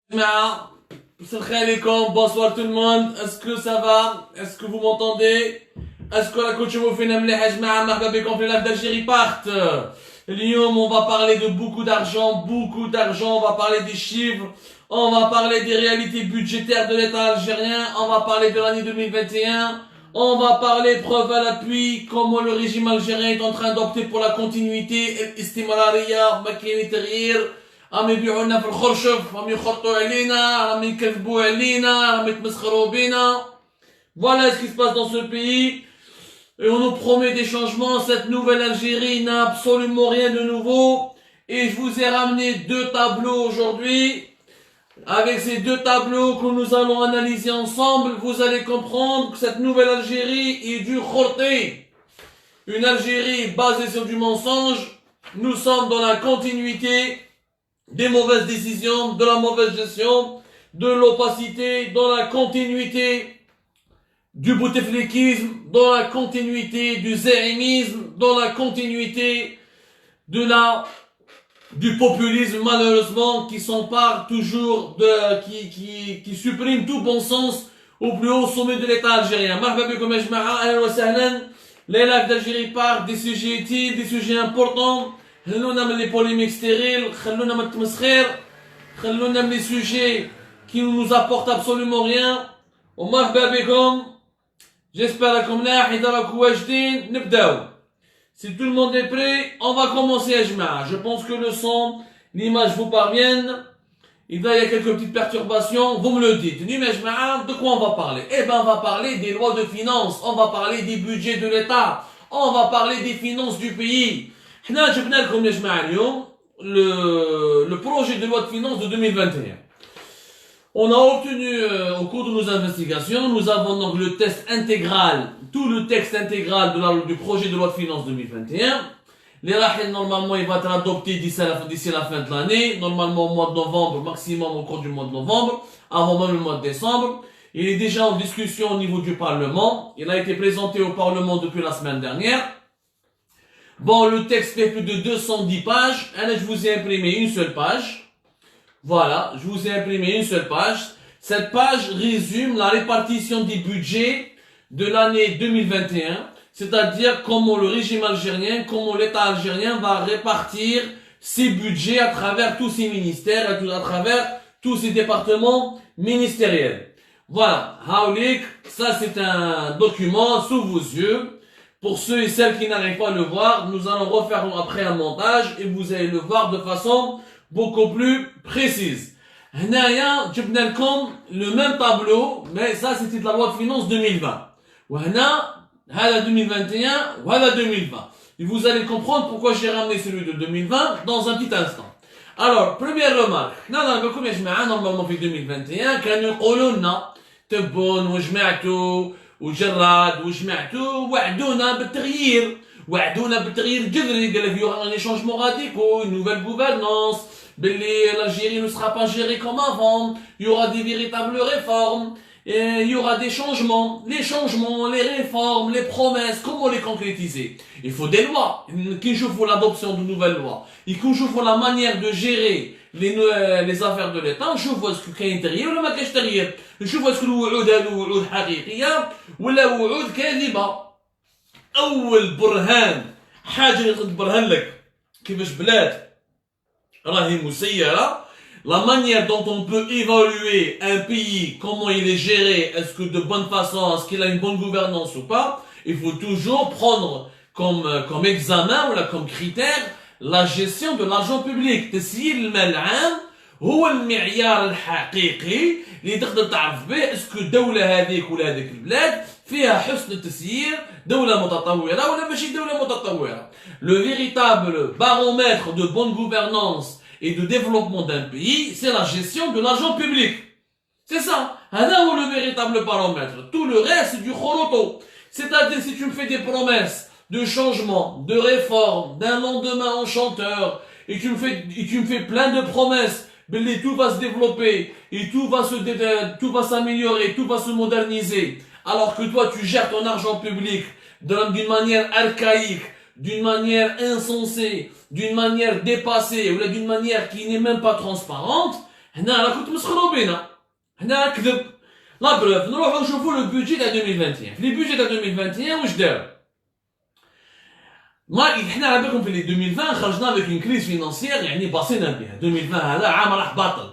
Salam alaikum, bonsoir tout le monde. Est-ce que ça va? Est-ce que vous m'entendez? Est-ce que la coach vous fait مليح يا جماعة مرحبا بكم في live d'Algérie part. اليوم on va parler de beaucoup d'argent, on va parler des chiffres, on va parler des réalités budgétaires de l'État algérien, on va parler de l'année 2021, on va parler preuve à l'appui comment le régime algérien est en train d'opter pour la continuité, الاستمرارية ما كاين تغيير. راهم يبيعونا في الخرشف، راهم يخرطوا علينا، راهم يكذبوا علينا، راهم يتمسخروا بينا. Voilà ce qui se passe dans ce pays. Et on nous promet des changements. Cette nouvelle Algérie n'a absolument rien de nouveau. Et je vous ai ramené deux tableaux aujourd'hui. Avec ces deux tableaux que nous allons analyser ensemble, vous allez comprendre que cette nouvelle Algérie est du khorté. Une Algérie basée sur du mensonge. Nous sommes dans la continuité des mauvaises décisions, de la mauvaise gestion, de l'opacité, dans la continuité du bouteflikisme, dans la continuité du zéhimisme, dans la continuité du populisme malheureusement qui s'empare toujours qui supprime tout bon sens au plus haut sommet de l'État algérien. Marhaba bikoum ya jma'a, ahlan wa sahlan. Les lives d'Algérie parlent des sujets utiles, des sujets importants. خلونا من les polémiques stériles, خلونا من التمسخير, خلونا من les sujets qui ne nous apportent absolument rien. ومرحبا بكم. J'espère راكم ملاح, إذا راكم واجدين نبداو. Si tout le monde est prêt, on va commencer à جماعة. Je pense que le son, l'image vous parviennent. Il y a quelques petites perturbations, vous me le dites. De quoi on va parler? Eh ben, on va parler des lois de finances, on va parler des budgets de l'État, on va parler des finances du pays. حنا جبنا لكم يا جماعة اليوم le projet de loi de finances de 2021. On a obtenu au cours de nos investigations, nous avons donc le test intégral, tout le texte intégral du projet de loi de finances 2021. Les rahil, normalement, il va être adopté d'ici la fin de l'année, normalement au mois de novembre, maximum au cours du mois de novembre, avant même le mois de décembre. Il est déjà en discussion au niveau du Parlement. Il a été présenté au Parlement depuis la semaine dernière. Bon, le texte fait plus de 210 pages. Allez, je vous ai imprimé une seule page. Voilà, je vous ai imprimé une seule page. Cette page résume la répartition des budgets de l'année 2021. C'est-à-dire comment le régime algérien, comment l'État algérien va répartir ses budgets à travers tous ses ministères, à travers tous ses départements ministériels. Voilà, Haoulik, ça c'est un document sous vos yeux. Pour ceux et celles qui n'arrivent pas à le voir, nous allons refaire après un montage et vous allez le voir de façon beaucoup plus précise. هنايا جبنا لكم le même tableau, mais ça c'était de la loi de finances 2020. وهنا هذا 2021 وهذا 2020. Et vous allez comprendre pourquoi j'ai ramené celui de 2020 dans un petit instant. Alors, première remarque. نهضر لكم يا جماعة normalement في 2021 كانوا يقولوا لنا تبون وجمعتوا وجراد وجمعتوا وعدونا بالتغيير جذري. قال لك يوغا لي شونجمون راديكو, une nouvelle gouvernance, l'Algérie ne sera pas gérée comme avant, il y aura des véritables réformes, et il y aura des changements, les réformes, les promesses, comment les concrétiser? Il faut des lois, qu'il faut l'adoption de nouvelles lois, il faut la manière de gérer les affaires de l'État. نشوفوا اسكو كاين تغيير ولا ما كاينش تغيير, نشوفوا اسكو الوعود هذو وعود حقيقيه ولا وعود كاذبه. اول برهان حاجه اللي تبرهن لك كيفاش بلاد راهي مسيره, la manière dont on peut évaluer un pays, comment il est géré, est-ce que de bonne façon, est-ce qu'il a une bonne gouvernance ou pas. Il faut toujours prendre comme examen ou comme critère la gestion de l'argent public. تسيير المال العام هو المعيار الحقيقي اللي تقدر تعرف به اسكو الدولة هذيك ولا هذيك البلاد فيها حسن التسيير, دولة متطورة ولا ماشي دولة متطورة. Le véritable baromètre de bonne gouvernance et de développement d'un pays, c'est la gestion de l'argent public. C'est ça. هذا هو le véritable baromètre. Tout le reste c'est du khoroto. C'est-à-dire si tu me fais des promesses de changement, de réforme, d'un lendemain enchanteur, et tu me fais plein de promesses, mais tout va se développer, et tout va s'améliorer, tout va se moderniser, alors que toi tu gères ton argent public d'une manière archaïque, d'une manière insensée, d'une manière dépassée, ou d'une manière qui n'est même pas transparente, هنا راه كنت مسخروا بينا، هنا كذب. لا بروف نروحوا نشوفوا لو بودجي تاع 2021. في لي بودجي تاع 2021 واش داروا؟ ما حنا على بالكم في لي 2020 خرجنا بك اون كريز فينانسيير يعني باصينا بها. 2020 هذا عام راح باطل.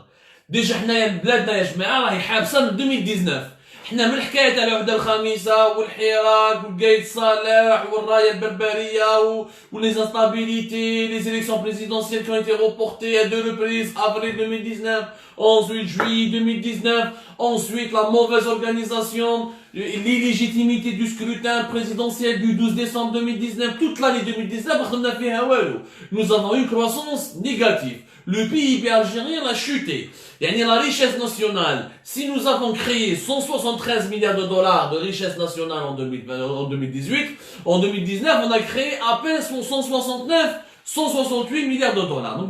ديجا حنايا بلادنا يا جماعه راهي حابسه من 2019. حنا من الحكايه تاع الوحده الخامسه والحراك والقايد صالح والرايه البربريه وليزانستابيليتي لي زيليكسيون بريزيدونسيال كي ont été reportées à 2 reprises, avril 2019, ensuite juillet 2019, ensuite la mauvaise organisation, l'illégitimité du scrutin présidentiel du 12 décembre 2019, toute l'année 2019 خدمنا فيها والو. Nous avons eu une croissance négative. Le PIB algérien a chuté. Yani la richesse nationale, si nous avons créé 173 milliards de dollars de richesse nationale en 2018, en 2019, on a créé à peine 168 milliards de dollars. Donc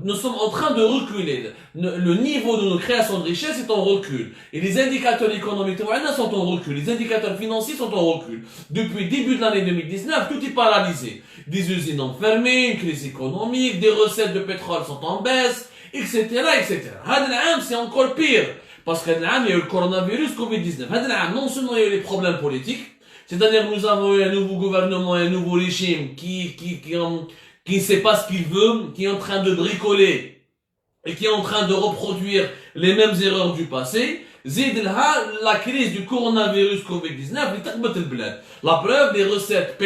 nous sommes en train de reculer. Le niveau de nos créations de richesse est en recul. Et les indicateurs économiques sont en recul. Les indicateurs financiers sont en recul. Depuis le début de l'année 2019, tout est paralysé. Des usines ont fermé, une crise économique, des recettes de pétrole sont en baisse, etc., etc. C'est encore pire. Parce qu'il y a eu le coronavirus, Covid-19. Non seulement il y a eu les problèmes politiques, c'est-à-dire que nous avons eu un nouveau gouvernement, un nouveau régime qui ne sait pas ce qu'il veut, qui est en train de bricoler et qui est en train de reproduire les mêmes erreurs du passé. زيد لها la crise du coronavirus Covid-19 اللي تقبت البلاد. La preuve, les recettes,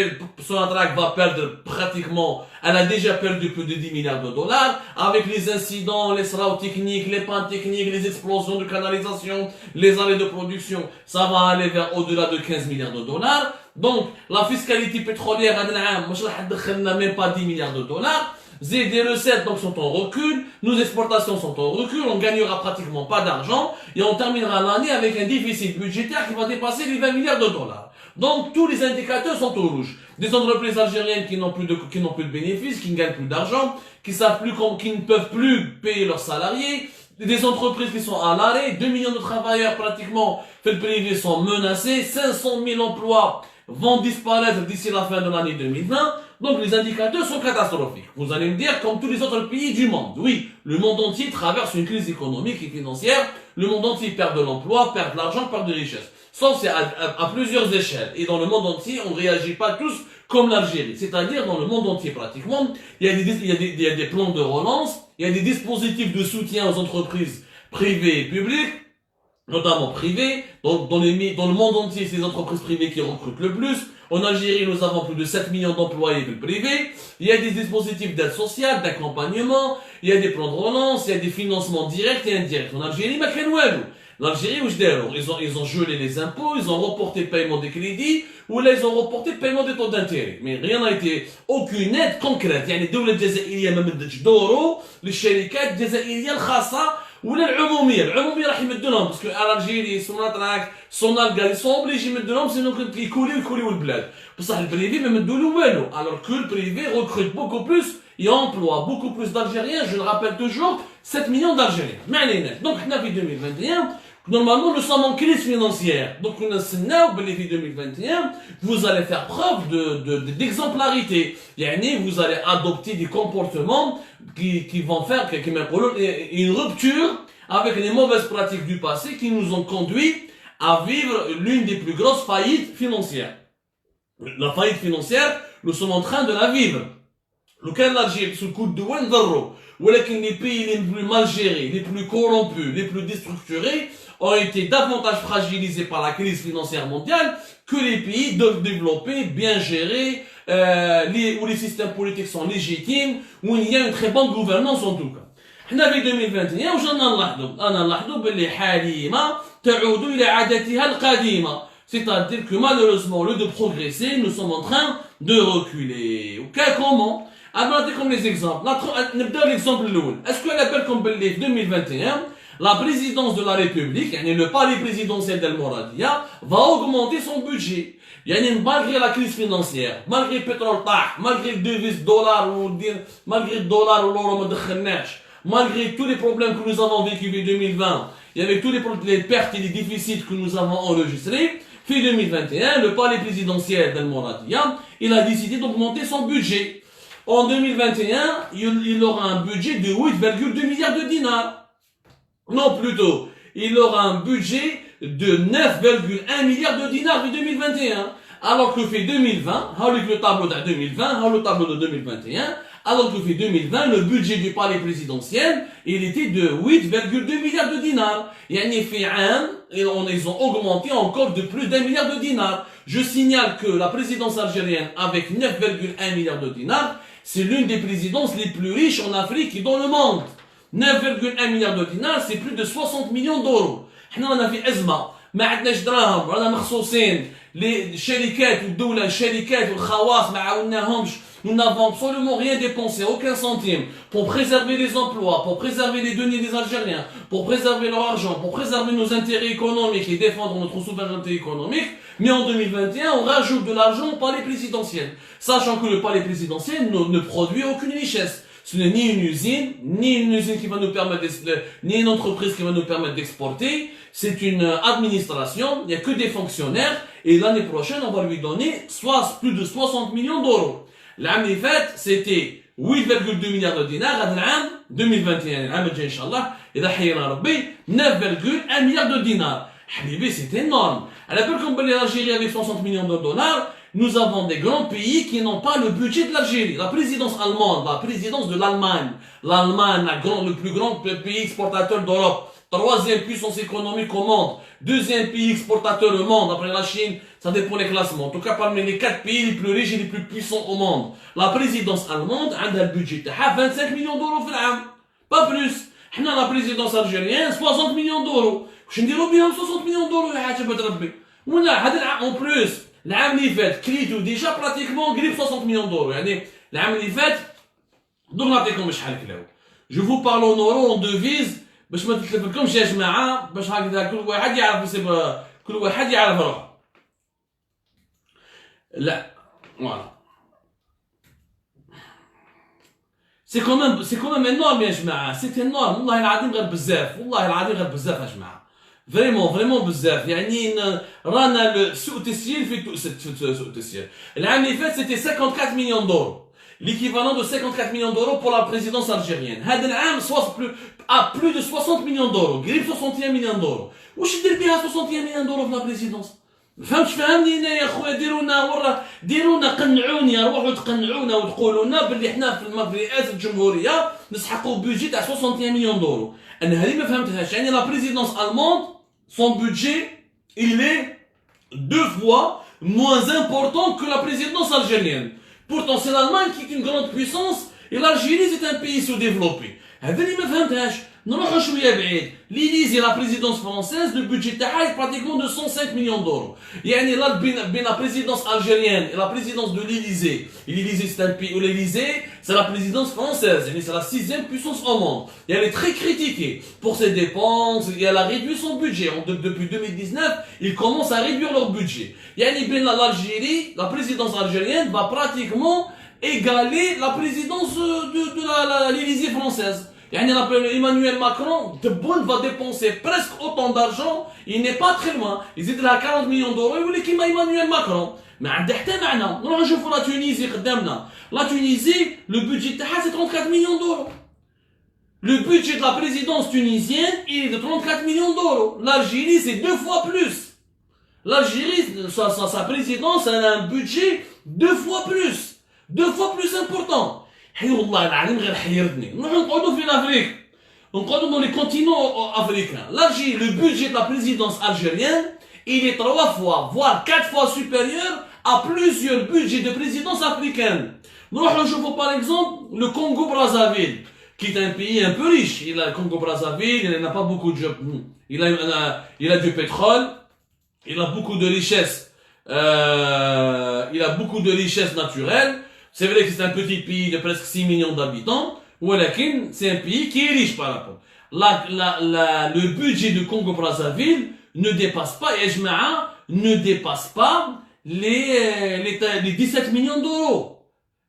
Sonatrach va perdre pratiquement, elle a déjà perdu plus de 10 milliards de dollars, avec les incidents, les sraos techniques, les pannes techniques, les explosions de canalisation, les arrêts de production, ça va aller vers au-delà de 15 milliards de dollars. Donc, la fiscalité pétrolière, même pas 10 milliards de dollars. Des recettes donc sont en recul, nos exportations sont en recul, on gagnera pratiquement pas d'argent et on terminera l'année avec un déficit budgétaire qui va dépasser les 20 milliards de dollars. Donc tous les indicateurs sont au rouge. Des entreprises algériennes qui n'ont plus de bénéfices, qui ne gagnent plus d'argent, qui ne peuvent plus payer leurs salariés, des entreprises qui sont à l'arrêt, 2 millions de travailleurs pratiquement fait le privé sont menacés, 500 000 emplois vont disparaître d'ici la fin de l'année 2020. Donc les indicateurs sont catastrophiques. Vous allez me dire, comme tous les autres pays du monde. Oui, le monde entier traverse une crise économique et financière. Le monde entier perd de l'emploi, perd de l'argent, perd de richesse. Sauf c'est à plusieurs échelles. Et dans le monde entier, on ne réagit pas tous comme l'Algérie. C'est-à-dire dans le monde entier pratiquement, il y a des plans de relance, il y a des dispositifs de soutien aux entreprises privées et publiques, notamment privées. Donc dans le monde entier, c'est les entreprises privées qui recrutent le plus. En Algérie, nous avons plus de 7 millions d'employés du privé. Il y a des dispositifs d'aide sociale, d'accompagnement. Il y a des plans de relance, il y a des financements directs et indirects. En Algérie, l'Algérie, ils ont gelé les impôts, ils ont reporté le paiement des crédits, ou là, ils ont reporté le paiement des taux d'intérêt. Mais rien n'a été, aucune aide concrète. يعني الدولة الجزائرية ما مدتش دورو للشركات الجزائرية الخاصة ولا العموميه راح يمدوا لهم باسكو الجيري سوناتراك سونال قال سون اوبليجي يمدوا لهم سينو كنت يكوليو البلاد بصح البريفي ما مدوا له والو alors que le privé recrute beaucoup plus et emploie beaucoup plus d'Algériens. Je le rappelle toujours, 7 millions d'Algériens. ما علينا. Donc حنا في 2021 normalement nous sommes en crise financière. Donc on a في 2021 vous allez faire preuve d'exemplarité. يعني vous allez adopter des comportements qui vont faire une rupture avec les mauvaises pratiques du passé qui nous ont conduit à vivre l'une des plus grosses faillites financières. La faillite financière, nous sommes en train de la vivre. Le cas de l'Algérie, sous le coup de douane, les pays les plus mal gérés, les plus corrompus, les plus déstructurés, ont été davantage fragilisés par la crise financière mondiale que les pays développés, bien gérés, où les systèmes politiques sont légitimes, où il y a une très bonne gouvernance en tout cas. احنا في 2021 واش نلاحظوا باللي حاليا تعود الى عادتها القديمه. C'est-à-dire que malheureusement, au lieu de progresser, nous sommes en train de reculer. Comment? Alors, comme les exemples. L'exemple الاول. Est-ce que l'appel comme باللي 2021 la présidence de la République, le palais présidentiel d'El Mouradia, va augmenter son budget. Malgré la crise financière, malgré le pétrole, malgré le devise dollar, malgré le dollar ou l'euro, malgré tous les problèmes que nous avons vécu en 2020, et avec tous les pertes et les déficits que nous avons enregistrés, fin 2021, le palais présidentiel d'El Mouradia, il a décidé d'augmenter son budget. En 2021, il aura un budget de 8,2 milliards de dinars. Non, plutôt, il aura un budget de 9,1 milliards de dinars de 2021. Alors que fait 2020, avec le tableau de 2020, le tableau de 2021, alors que fait 2020, le budget du palais présidentiel, il était de 8,2 milliards de dinars. Et en effet, ils ont augmenté encore de plus d'1 milliard de dinars. Je signale que la présidence algérienne, avec 9,1 milliards de dinars, c'est l'une des présidences les plus riches en Afrique et dans le monde. 9,1 milliards de dinars, c'est plus de 60 millions d'euros. احنا رانا في ازمه ما عندناش دراهم رانا مخصوصين للشركات والدوله الشركات والخواص ما عاوناهمش. Nous n'avons absolument rien dépensé, aucun centime, pour préserver les emplois, pour préserver les deniers des Algériens, pour préserver leur argent, pour préserver nos intérêts économiques et défendre notre souveraineté économique. Mais en 2021, on rajoute de l'argent au palais présidentiel, sachant que le palais présidentiel ne produit aucune richesse. Ce n'est ni une usine qui va nous permettre ni une entreprise qui va nous permettre d'exporter. C'est une administration, il n'y a que des fonctionnaires, et l'année prochaine, on va lui donner plus de 60 millions d'euros. L'année faite, c'était 8,2 milliards de dinars, l'année 2021, l'année Inch'Allah, et là, 9,1 milliards de dinars. Habibi, c'est énorme. À la comme l'Algérie avec 60 millions de dollars, nous avons des grands pays qui n'ont pas le budget de l'Algérie. La présidence allemande, la présidence de l'Allemagne. L'Allemagne, le plus grand pays exportateur d'Europe. Troisième puissance économique au monde. Deuxième pays exportateur au monde. Après la Chine, ça dépend des classements. En tout cas, parmi les 4 pays les plus riches et les plus puissants au monde. La présidence allemande a un budget de 25 millions d'euros في العام. Pas plus. احنا la présidence algérienne, 60 millions d'euros. واش نديرو بهم 60 millions d'euros يا حاجة ربي. ولا هذا العام en plus. العام اللي فات كليتو ديجا براتيكمون قريب 60 مليون دولار يعني العام اللي فات دوك نعطيكم شحال كلاو جو فو بارلو نورو اون دوفيز باش ما تتلفلكمش يا جماعه باش هكذا كل واحد يعرف يسيب كل واحد يعرف روحه لا فوالا سي كومام انورم يا جماعه سي انورم والله العظيم غير بزاف والله العظيم غير بزاف يا جماعه فريمون بزاف يعني رانا سوء تسيير في سوء تسيير العام اللي فات سيتي 54 مليون دولار l'équivalent de 54 millions d'euros pour la présidence algérienne هذا العام plus de 60 millions d'euros قريب 61 مليون دولار واش يدير بها 61 مليون دولار في لا بريزيدونس فهمني انا يا خويا ديرونا قنعوني روحوا تقنعونا وتقولوا لنا باللي حنا في رئاسه الجمهوريه نسحقوا بيجي تاع 61 مليون دولار انا هذه ما فهمتهاش يعني لا بريزيدونس allemande son budget il est 2 fois moins important que la présidence algérienne. Pourtant c'est l'Allemagne qui est une grande puissance et l'Algérie c'est un pays sous-développé. هذا اللي ما فهمتهاش. نروحوا شويه بعيد. L'Élysée, la présidence française, le budget تاعها est pratiquement de 105 millions d'euros. يعني là بين la présidence algérienne et la présidence de l'Élysée. Et l'Élysée c'est un pays où l'Élysée c'est la présidence française, c'est la 6e puissance au monde. Et elle est très critiquée pour ses dépenses, et elle a réduit son budget. Depuis 2019, ils commencent à réduire leur budget. يعني بين l'Algérie, la présidence algérienne va pratiquement égaler la présidence de l'Élysée française. يعني Emmanuel Macron va dépenser presque autant d'argent, il n'est pas très loin. Il dit là 40 millions d'euros, il voulait qu'il m'a Emmanuel Macron. Mais عنده حتى معنى. نروح نشوفوا la Tunisie قدامنا. La Tunisie, le budget تاعها c'est 34 millions d'euros. Le budget de la présidence tunisienne, il est de 34 millions d'euros. L'Algérie, c'est 2 fois plus. L'Algérie, sa présidence, elle a un budget 2 fois plus important. حي والله العظيم غير حيرتني نروحو نقعدو في l'Afrique نقعدو dans les continents africains. L'Algérie, le budget de la présidence algérienne, il est 3 fois, voire 4 fois supérieur à plusieurs budgets de présidence africaines. نروحو نشوفو par exemple le Congo-Brazzaville, qui est un pays un peu riche. Il a le Congo-Brazzaville, il n'a pas beaucoup de il a du pétrole, il a beaucoup de richesses, naturelles. C'est vrai que c'est un petit pays de presque 6 millions d'habitants, mais c'est un pays qui est riche par rapport. Le budget de Congo-Brazzaville ne dépasse pas les 17 millions d'euros.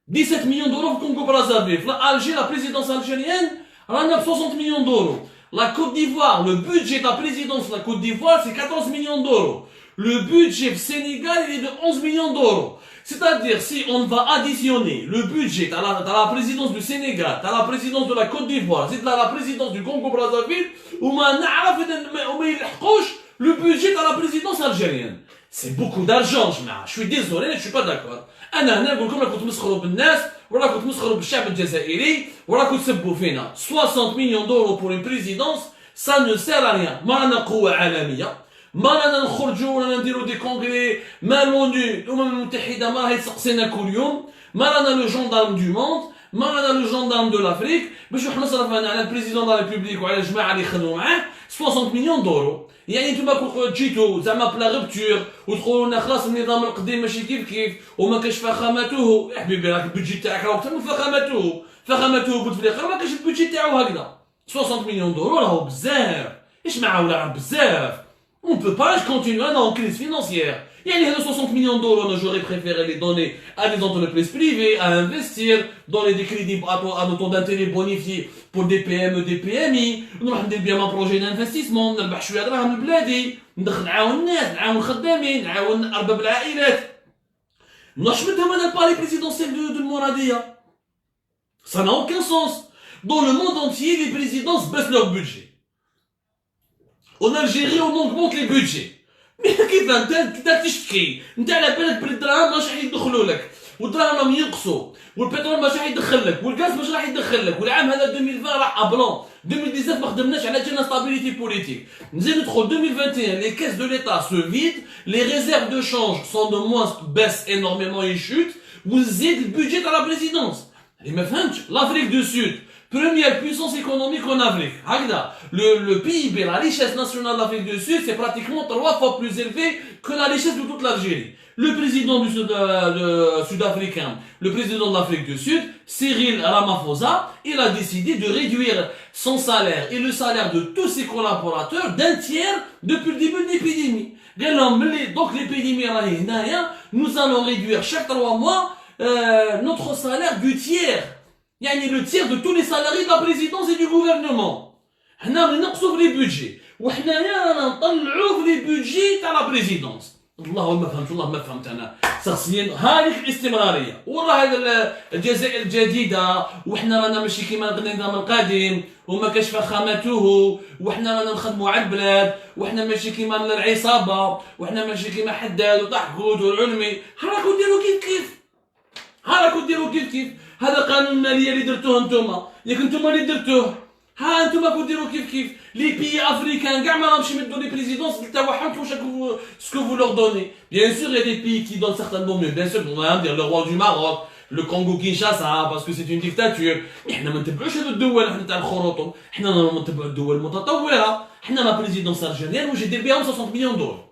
17 millions d'euros au Congo-Brazzaville. Alger, la présidence algérienne, elle a 60 millions d'euros. La Côte d'Ivoire, le budget de la présidence de la Côte d'Ivoire, c'est 14 millions d'euros. Le budget Sénégal, il est de 11 millions d'euros. C'est-à-dire, si on va additionner le budget, t'as la présidence du Sénégal, t'as la présidence de la Côte d'Ivoire, t'as la présidence du Congo-Brazzaville, le budget à la présidence algérienne. C'est beaucoup d'argent, je suis désolé, je suis pas d'accord. انا هنا نقول لكم راكم تمسخروا بالناس وراكم تمسخروا بالشعب الجزائري وراكم تسبوا فينا. 60 millions d'euros pour une présidence, ça ne sert à rien. ما رانا قوة عالمية، ما رانا نخرجوا ورانا نديروا دي كونغري، ما لونو الامم المتحدة ما راهي تسقسينا كل يوم، ما رانا لو جوندارم دو موند، ما رانا لو جوندارم دو لافريك باش نروح نصرف انا على البريزيدون دو لا ريبوبليك وعلى الجماعة اللي يخدموا معاه 60 مليون دورو. يعني نتوما كون جيتو زعما بلا غبتور وتقولوا لنا خلاص النظام القديم ماشي كيف وما كاش فخامته، يا حبيبي راك البودجي تاعك راه اكثر من فخامته بوتفليقه ما كاش البودجي تاعو هكذا. 60 مليون دورو راهو بزاف، ايش معاه ولا راه بزاف. On peut pas continuer en crise financière. Il y a les 60 millions d'euros, j'aurais préféré les donner à des entreprises privées, à investir, donner des crédits à nos taux d'intérêt bonifiés pour des PME, des PMI, نروح ندير بهم بروجي d'investissement, نربح شوية دراهم لبلادي، ندخل نعاون الناس، نعاون الخدامين، نعاون أرباب العائلات. نروحش مدهم أنا البالي présidentiel de Mouradia. Ça n'a aucun sens. Dans le monde entier, les présidences baissent leur budget. En Algérie, on augmente les budgets. Mais كيف انت تشتكي؟ انت على بالك بالدراهم ماش راح يدخلوا لك، والدراهم راهم ينقصوا، والبترول ماش راح يدخل لك، والغاز ماش راح يدخل لك، والعام هذا 2020 راح ابلون، 2019 ما خدمناش على جالنا ستابيليتي بوليتيك. نزيد ندخل 2021 les caisses de l'État se vident, les réserves de change sont de moins baissent énormément et chutent, ونزيد البودجي تاع لا بريزيدونس. اللي ما فهمتش l'Afrique du Sud première puissance économique en Afrique. Le PIB, la richesse nationale de l'Afrique du Sud, c'est pratiquement 3 fois plus élevé que la richesse de toute l'Algérie. Le président du sud-africain, le président de l'Afrique du Sud, Cyril Ramaphosa, il a décidé de réduire son salaire et le salaire de tous ses collaborateurs d'un tiers depuis le début de l'épidémie. Donc l'épidémie, nous allons réduire chaque 3 mois notre salaire du tiers. يعني le tiers de tous les salariés de la présidence et du gouvernement. حنا نقصوا في لي بودجي وحنايا رانا نطلعوا في لي بودجي تاع لا بريزيدونس. والله ما فهمت انا شخصيا هذيك الاستمراريه. والله هذا الجزائر الجديده وحنا رانا ماشي كيما النظام القديم وما كاش فخامته وحنا رانا نخدموا على البلاد وحنا ماشي كيما العصابه وحنا ماشي كيما حداد وطحقود والعلمي. راكم ديروا كيف هذا قانون الماليه اللي درتوه انتوما، ياك انتوما اللي درتوه. ها انتوما كديروا كيف لي بيي افريكان كاع ما راهمش يمدوا لي بريزيدونس تاعهم واش سكو فو لور دوني. Bien sûr, il y a des pays qui donnent certainement mieux. Bien sûr, on va dire le roi du Maroc, le Congo Kinshasa parce que c'est une dictature. Mais احنا ما نتبعوش هذو الدول حنا تاع الخروطوم، احنا نتبعوا الدول المتطوره. احنا لا بريزيدونس الجزائر واش يدير بهم 60 مليون دولار.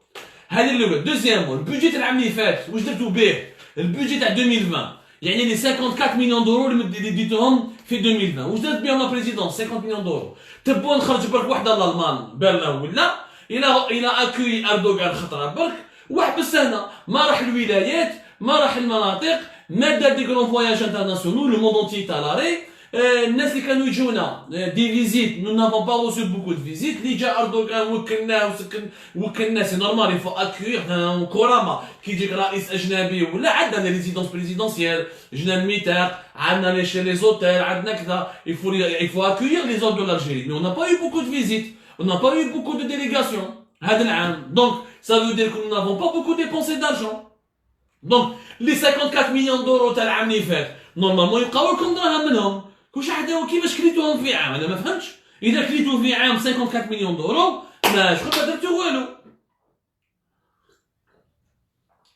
هذه الاول. دوزيامون البودجي تاع العام اللي فات واش درتو به؟ البودجي تاع 2020 يعني les 54 millions d'euros اللي ديتوهم في 2020 واش درت بهم لا بريزيدونس 50 مليون دورو. تبون نخرج برك وحده لالمان برلين ولا الى اكوي اردوغان خطره برك وحبس هنا، ما راح الولايات ما راح المناطق، ما دار دي كرون فواياج انترناسيونال، لو موند اونتي تاع لاري. الناس اللي كانوا يجونا دي فيزيت نو نافون با روسو بوكو دو فيزيت. اللي جا اردوغان وكلناه وكلناه سي نورمال يفو اكوير كرامه. كي يجيك رئيس اجنبي ولا عندنا ريزيدونس بريزيدونسيال، جنا الميثاق، عندنا لي زوتيل، عندنا كذا. il faut accueillir les hommes de l'Algérie. Mais on n'a pas eu beaucoup de visites, on n'a pas eu beaucoup de délégations هذا العام. Donc ça veut dire que nous n'avons pas beaucoup dépensé d'argent. Donc les 54 millions d'euros تاع العام اللي فات نورمالمون يبقاو لكم دراهم منهم. كلشي حدا كيفاش كليتوهم في عام؟ انا ما فهمتش. اذا كليتو في عام 54 مليون دورو ما شكون ما درتو والو.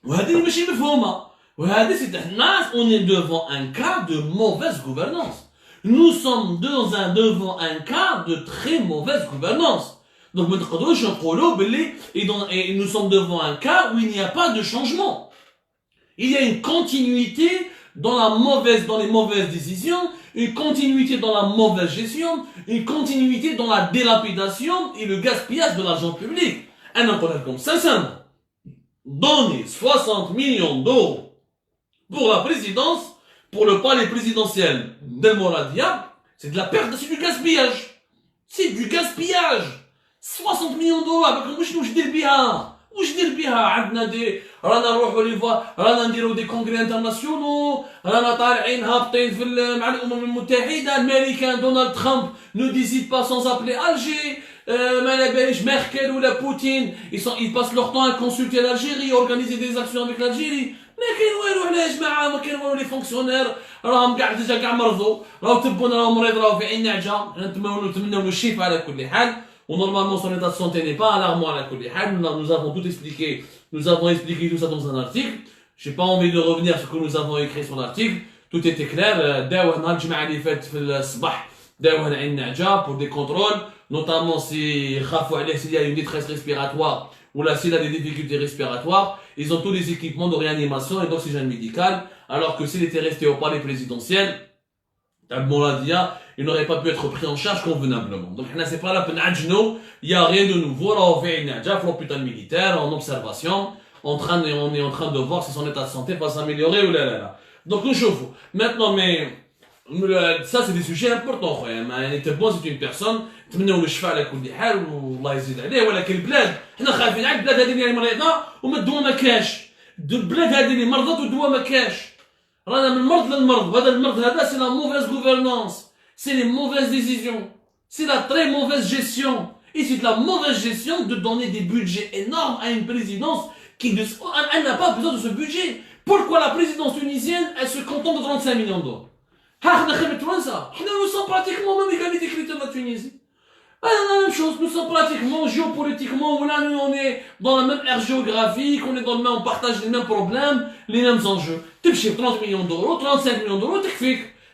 وهذه ماشي مفهومه. وهذه سي حنا on est devant un cas de mauvaise gouvernance. Nous sommes devant un cas de très mauvaise gouvernance. Donc ما نقدروش نقولوا باللي nous sommes devant un cas où il n'y a pas de changement. Il y a une continuité dans les mauvaises décisions, une continuité dans la mauvaise gestion, une continuité dans la délapidation et le gaspillage de l'argent public. Un employeur comme sincèrement, donner 60 millions d'euros pour la présidence, pour le palais présidentiel d'El Mouradia, c'est de la perte, c'est du gaspillage. C'est du gaspillage. 60 millions d'euros avec مش ندير بها واش دير بها؟ عندنا رانا نروحوا رانا نديروا دي كونغري انترناسيونو، رانا طالعين هابطين مع الامم المتحده. الامريكان دونالد ترامب نو ديسيد با سون ابلي الجي، ما على باليش ميركل ولا بوتين ils passent leur temps à consulter l'Algérie, organiser des actions avec l'Algérie. ما كاين والو. حنا يا جماعه ما كاين والو. لي فونكسيونير راهم كاع مرضوا، راهو تبون راهو مريض، راهو في عين نعجه. حنا نتمنوا له الشفاء على كل حال. ونورمالمون son état de santé n'est pas alarmant على كل حال. Nous avons tout expliqué, nous avons expliqué tout ça dans un article. J'ai pas envie de revenir sur ce que nous avons écrit sur l'article. Tout était clair. داوه نهار الجمعه اللي فات في الصباح، داوه عين نعجه pour des contrôles, notamment si خافوا عليه s'il y a une détresse respiratoire ou là s'il a des difficultés respiratoires. Ils ont tous les équipements de réanimation et d'oxygène médical, alors que s'il était resté au palais présidentiel, il n'aurait pas pu être pris en charge convenablement. Donc c'est pas la peine, il n'y a rien de nouveau. Là, on fait l'hôpital militaire en observation, on est en train de voir si son état de santé va s'améliorer ou là. Donc on chauffe. Maintenant, mais ça c'est des sujets importants. Il était bon, c'est une personne. نتمنوا له الشفاء على كل حال والله يزيد عليه. ولكن البلاد حنا خايفين على البلاد هذه اللي مريضه وما الدواء ما كاش. البلاد هذه اللي مرضت والدواء ما كاش. رانا من المرض للمرض. وهذا المرض هذا سي لا موفيز غوفرنانس، سي لي موفيز ديسيزيون، سي لا تري موفيز جيستيون. Et c'est de la mauvaise gestion de donner des budgets énormes à une présidence qui elle n'a pas besoin de ce budget. Pourquoi la présidence tunisienne elle se contente de 35 millions d'euros? Nous sommes pratiquement même égalité critère de la Tunisie. La même chose, nous sommes pratiquement géopolitiquement, là on est dans la même aire géographique, on partage les mêmes problèmes, les mêmes enjeux. Tu peux 30 millions d'euros, 35 millions d'euros,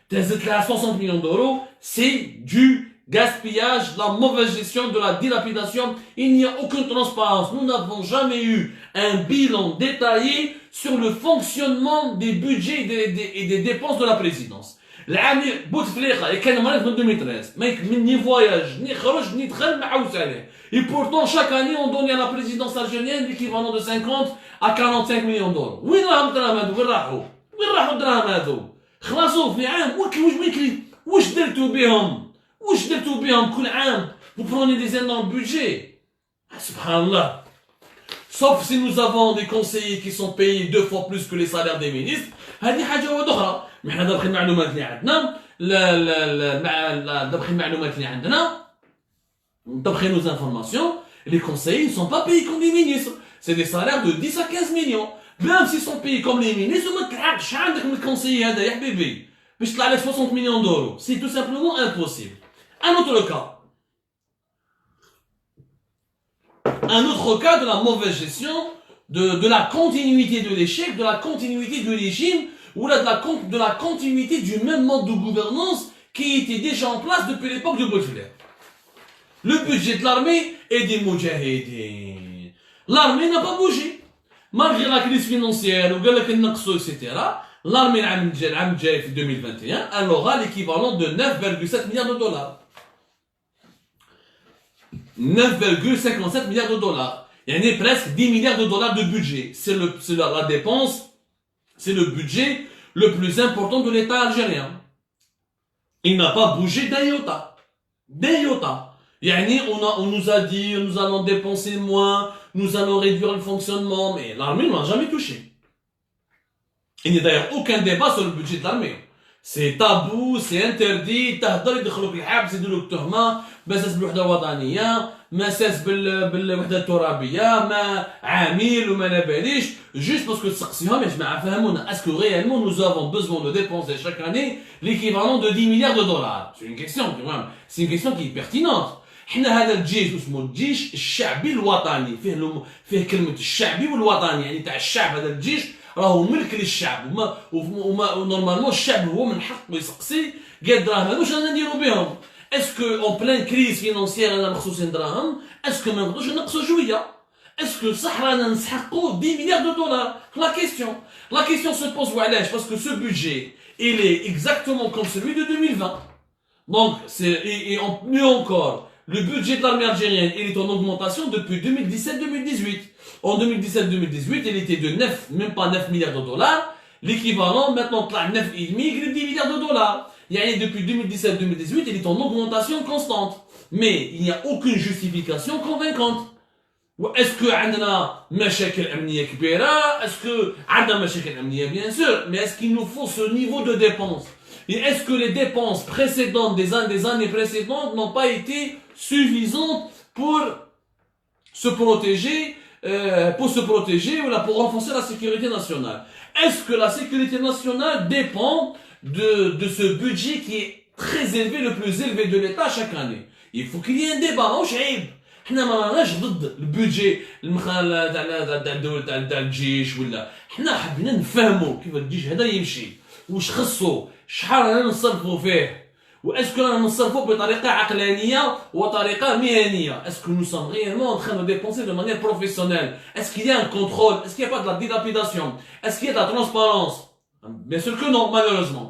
tu as 60 millions d'euros, c'est du gaspillage, de la mauvaise gestion, de la dilapidation. Il n'y a aucune transparence. Nous n'avons jamais eu un bilan détaillé sur le fonctionnement des budgets et des dépenses de la présidence. العام بوتفليقه كان مريض من 2013 ما يكمل ني فواياج ني خرج ني دخل ما عاودش عليه. Et pourtant chaque année on donne à la présidence algérienne l'équivalent de 50 à 45 millions d'euros. وين راهم الدراهم هذو؟ وين راحوا الدراهم هذو؟ خلاصوا في عام. واش درتوا بهم كل عام؟ Vous prenez des énormes budgets. Subhanallah. Sauf si nous avons des conseillers qui sont payés 2 fois plus que les salaires des ministres. هذه حاجه واحده اخرى. Mais d'après les معلومات اللي عندنا d'après nos informations, les conseillers ne sont pas payés comme les ministres. C'est des salaires de 10 à 15 millions. Même s'ils sont payés comme les ministres, ما تلعبش عندك من الكونسيي هذا يا حبيبي باش تطلع لك 60 millions d'euros. C'est tout simplement impossible. Un autre cas de la mauvaise gestion, de la continuité de l'échec, de la continuité du régime, ou là de la continuité du même mode de gouvernance qui était déjà en place depuis l'époque de Bouteflika. Le budget de l'armée est des moudjahidines. L'armée n'a pas bougé. Malgré la crise financière, etc., l'armée en 2021, elle aura l'équivalent de 9,7 milliards de dollars. 9,57 milliards de dollars. Il y en a presque 10 milliards de dollars de budget. C'est la dépense, c'est le budget le plus important de l'État algérien. Il n'a pas bougé d'un iota. On nous a dit, nous allons dépenser moins, nous allons réduire le fonctionnement, mais l'armée ne l'a jamais touché. Il n'y a d'ailleurs aucun débat sur le budget de l'armée. C'est tabou, c'est interdit, تهضر يدخلوك الحبس يديروك تهمة، مساس بالوحدة الوطنية، مساس بالوحدة الترابية، ما عامل وما نباليش، juste parce que تسقسيهم يا جماعة فهمونا، est-ce que réellement nous avons besoin de dépenser chaque année l'équivalent de 10 milliards de dollars? C'est une question qui est pertinente. حنا هذا الجيش اسمه الجيش الشعبي الوطني، فيه كلمة الشعبي والوطني، يعني تاع الشعب. هذا الجيش راهو ملك للشعب ونورمالمون الشعب هو من حقه يسقسي قال الدراهم هذو واش رانا نديرو بهم؟ اسكو اون بلان كريز فينونسيير رانا مخصوصين دراهم؟ اسكو ما نقدروش نقصوا شويه؟ اسكو صح رانا نسحقوا 10 milliards de dollars؟ La question se pose وعلاش؟ parce que ce budget il est exactement comme celui de 2020. Donc mieux encore, le budget de l'armée algérienne il est en augmentation depuis 2017-2018. En 2017-2018, il était de 9, même pas 9 milliards de dollars. L'équivalent, maintenant, 9,5, il est 10 milliards de dollars. Depuis 2017-2018, il est en augmentation constante. Mais il n'y a aucune justification convaincante. est-ce que عندنا مشاكل أمنية كبيرة؟ Est-ce que عندنا مشاكل أمنية bien sûr, mais est-ce qu'il nous faut ce niveau de dépenses? Et est-ce que les dépenses précédentes des années précédentes n'ont pas été suffisantes pour se protéger, ou là, pour renforcer la sécurité nationale? Est-ce que la sécurité nationale dépend de ce budget qui est très élevé, le plus élevé de l'État chaque année? Il faut qu'il y ait un débat, ماهوش عيب. حنا ما راناش ضد البودجي تاع الجيش ولا حنا حبينا نفهموا كيف الجيش هذا يمشي واش خصو شحال رانا نصرفوا فيه واسكو رانا نصرفوا بطريقه عقلانيه وطريقه مهنيه اسكو nous sommes réellement en train de dépenser de manière professionnelle est-ce qu'il y a un contrôle est-ce qu'il n'y a pas de la dilapidation est-ce qu'il y a de la transparence bien sûr que non malheureusement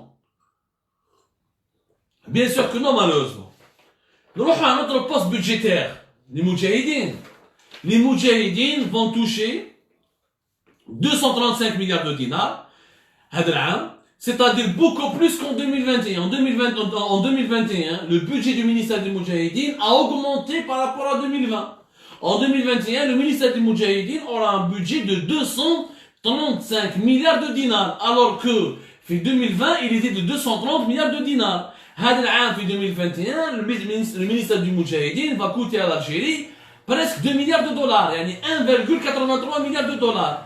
bien sûr que non malheureusement نروحوا à notre poste budgétaire les Moudjahidines vont toucher 235 milliards de dinars, c'est-à-dire beaucoup plus qu'en 2021. En 2021, le budget du ministère des Moudjahidines a augmenté par rapport à 2020. En 2021, le ministère des Moudjahidines aura un budget de 235 milliards de dinars, alors que en 2020, il était de 230 milliards de dinars. هذا العام في 2021 le ministère du Moudjahidine va coûter à l'Algérie presque 2 milliards de dollars يعني 1,83 milliards de dollars.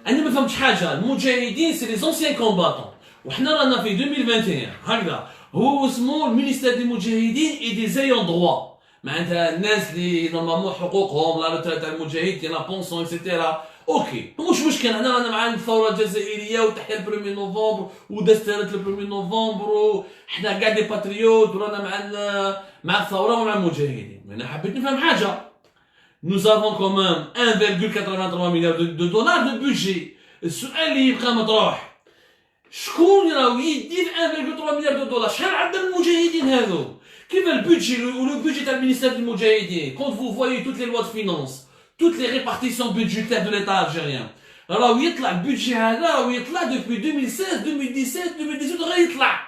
أنا ما فهمتش حاجة المجاهدين سي لي زونسيان كومباتون وحنا رانا في 2021 هكذا هو اسمه المينيستير دي المجاهدين اي دي زيون دروا معناتها الناس اللي نورمالمون حقوقهم لا روتريت تاع المجاهد لا بونسيون اكسيتيرا اوكي مش مشكل انا رانا مع الثوره الجزائريه وتحيا البرومي نوفمبر ودسترت البرومي نوفمبر وحنا كاع دي باتريوت ورانا مع الثوره ومع المجاهدين انا حبيت نفهم حاجه nous avons quand même 1,83 milliard de dollars de budget السؤال اللي يبقى مطروح شكون راهو يدير 1,3 مليار دو دولار شحال عندنا المجاهدين هذو كيف البودجي لو بودجي تاع المينيستير دو المجاهدين quand vous voyez toutes les lois de finances toutes les répartitions budgétaires de l'État algérien راهو يطلع البودجي هذا راهو يطلع depuis 2016 2017 2018 غير يطلع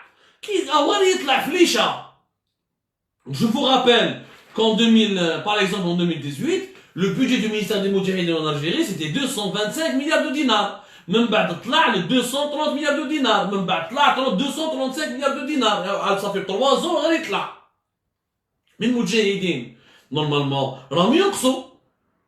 كي غير يطلع فليشه. Je vous rappelle qu'en 2000 par exemple en 2018 le budget du ministère des Moudjahidines en Algérie c'était 225 milliards de dinars. من بعد طلع ل 230 مليار دو دينار من بعد طلع 235 مليار دو دينار صافي 3 زون غير يطلع من المجاهدين نورمالمون راهم ينقصوا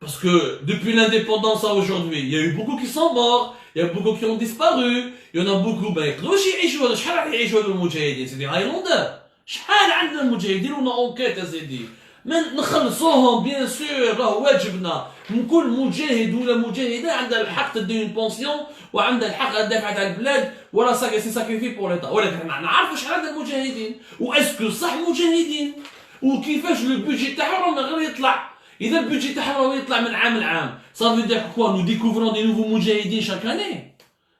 باسكو depuis l'indépendance à aujourd'hui il y a eu beaucoup qui sont morts il y a beaucoup qui ont disparu il y en a beaucoup ما يقدروش يعيشوا شحال راح يعيشوا هذو المجاهدين سيدي هايلاندر شحال عندنا المجاهدين ونا اونكيت اسيدي من نخلصوهم بيان سور راه واجبنا من كل مجاهد ولا مجاهده عندها الحق تدي اون بونسيون وعندها الحق تدافع على البلاد ولا ساكريفي بور ليتا ولكن نعرفوا شحال عندنا المجاهدين واسكو صح مجاهدين وكيفاش لو بودجي تاعهم غير يطلع اذا البودجي تاعهم يطلع من عام لعام صافي دير كوا نو ديكوفرون دي نوفو مجاهدين شاك اني